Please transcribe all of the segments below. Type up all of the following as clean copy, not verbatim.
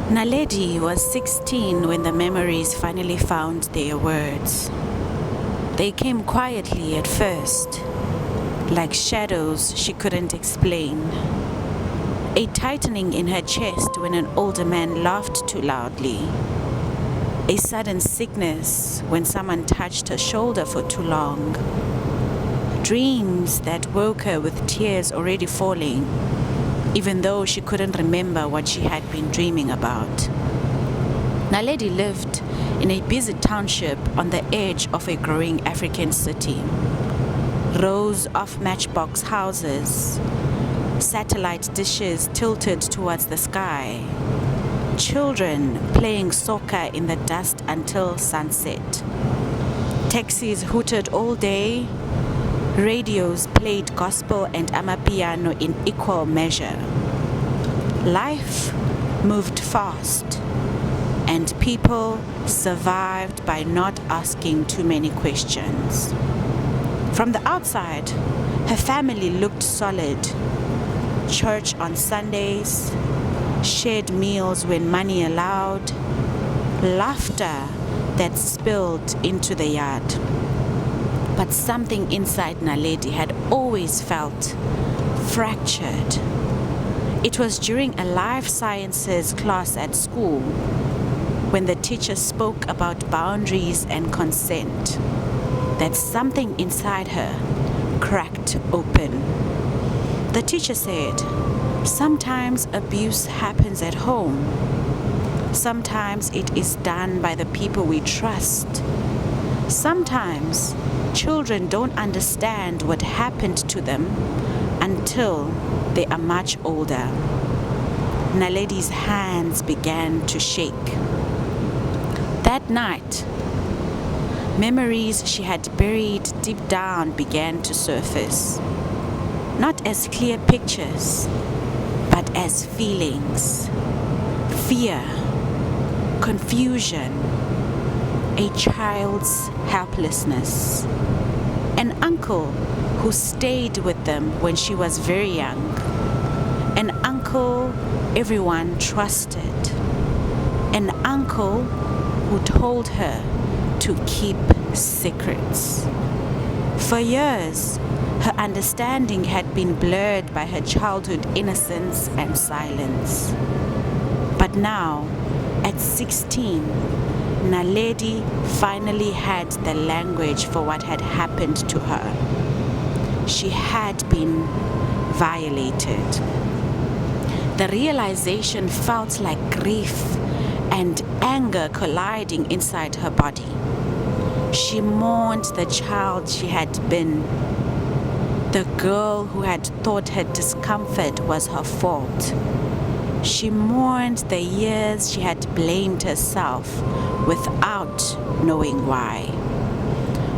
Naledi was 16 when the memories finally found their words. They came quietly at first, like shadows she couldn't explain. A tightening in her chest when an older man laughed too loudly. A sudden sickness when someone touched her shoulder for too long. Dreams that woke her with tears already falling, even though she couldn't remember what she had been dreaming about. Naledi lived in a busy township on the edge of a growing African city. Rows of matchbox houses, satellite dishes tilted towards the sky, children playing soccer in the dust until sunset. Taxis hooted all day, radios played gospel and amapiano in equal measure. Life moved fast, and people survived by not asking too many questions. From the outside, her family looked solid. Church on Sundays, shared meals when money allowed, laughter that spilled into the yard. But something inside Naledi had always felt fractured. It was during a life sciences class at school when the teacher spoke about boundaries and consent that something inside her cracked open. The teacher said, sometimes abuse happens at home. Sometimes it is done by the people we trust. Sometimes children don't understand what happened to them until they are much older. Naledi's hands began to shake. That night, memories she had buried deep down began to surface. Not as clear pictures, but as feelings. Fear, confusion, a child's helplessness. An uncle who stayed with them when she was very young. An uncle everyone trusted. An uncle who told her to keep secrets. For years, her understanding had been blurred by her childhood innocence and silence. But now, at 16, Naledi finally had the language for what had happened to her. She had been violated. The realization felt like grief and anger colliding inside her body. She mourned the child she had been, the girl who had thought her discomfort was her fault. She mourned the years she had blamed herself without knowing why.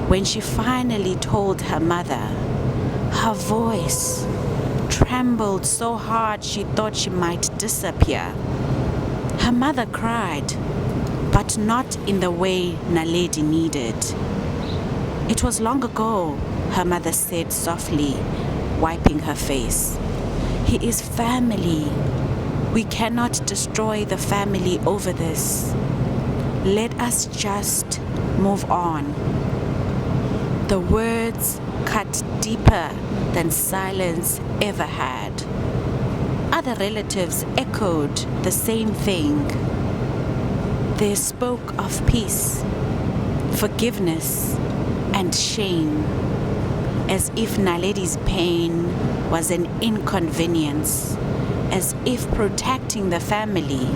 When she finally told her mother, her voice trembled so hard she thought she might disappear. Her mother cried, but not in the way Naledi needed. It was long ago, her mother said softly, wiping her face. He is family. We cannot destroy the family over this. Let us just move on. The words cut deeper than silence ever had. Other relatives echoed the same thing. They spoke of peace, forgiveness, and shame, as if Naledi's pain was an inconvenience, as if protecting the family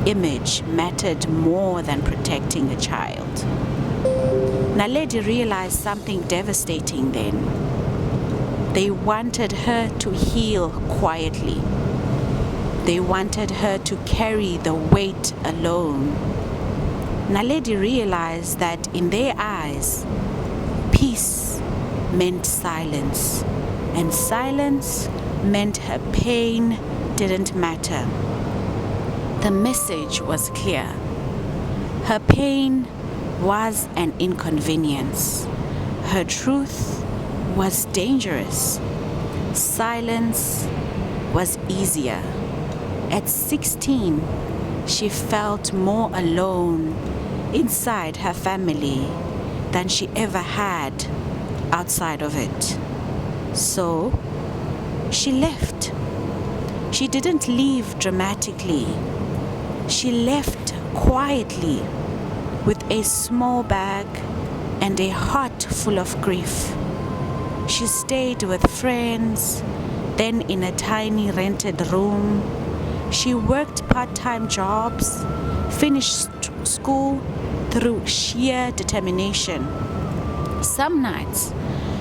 image mattered more than protecting a child. Naledi realized something devastating then. They wanted her to heal quietly. They wanted her to carry the weight alone. Naledi realized that in their eyes, peace meant silence, and silence meant her pain didn't matter. The message was clear. Her pain was an inconvenience. Her truth was dangerous. Silence was easier. At 16, she felt more alone inside her family than she ever had outside of it. So she left. She didn't leave dramatically. She left quietly with a small bag and a heart full of grief. She stayed with friends, then in a tiny rented room. She worked part-time jobs, finished school through sheer determination. Some nights,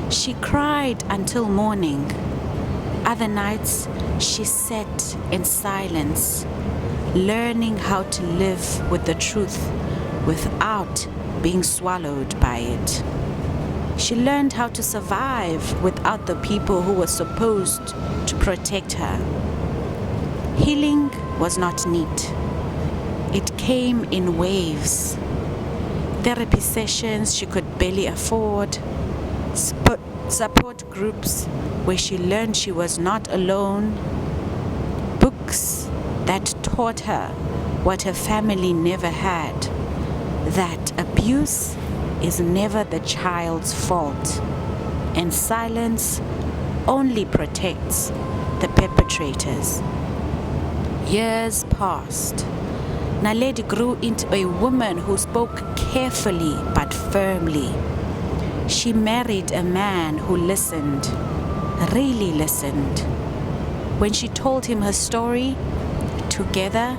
she cried until morning. Other nights, she sat in silence, learning how to live with the truth without being swallowed by it. She learned how to survive without the people who were supposed to protect her. Healing was not neat. It came in waves. Therapy sessions she could barely afford, support groups where she learned she was not alone, books that taught her what her family never had, that abuse is never the child's fault, and silence only protects the perpetrators. Years passed. Naledi grew into a woman who spoke carefully but firmly. She married a man who listened, really listened. When she told him her story, together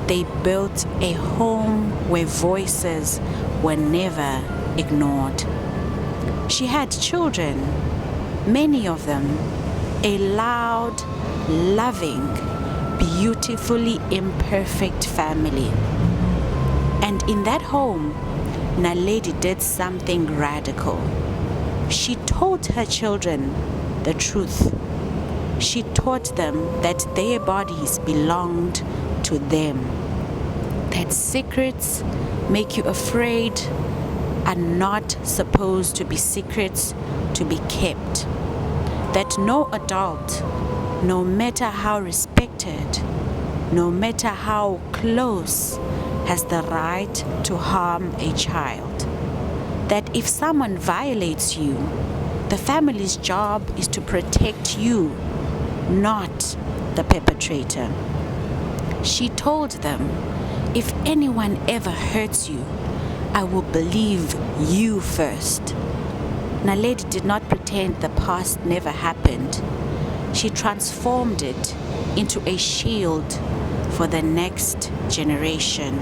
they built a home where voices were never ignored. She had children, many of them, a loud, loving, beautifully imperfect family. And in that home, Naledi did something radical. She taught her children the truth. She taught them that their bodies belonged to them, that secrets make you afraid are not supposed to be secrets to be kept, that no adult, no matter how respected, no matter how close, has the right to harm a child, that if someone violates you, the family's job is to protect you, not the perpetrator. She told them, if anyone ever hurts you, I will believe you first. Naledi did not pretend the past never happened. She transformed it into a shield for the next generation.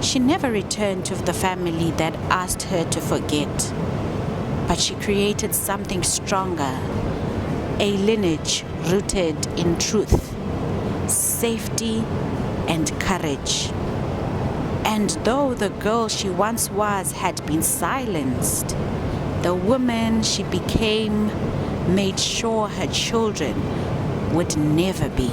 She never returned to the family that asked her to forget, but she created something stronger, a lineage rooted in truth, safety, and courage. And though the girl she once was had been silenced, the woman she became made sure her children would never be.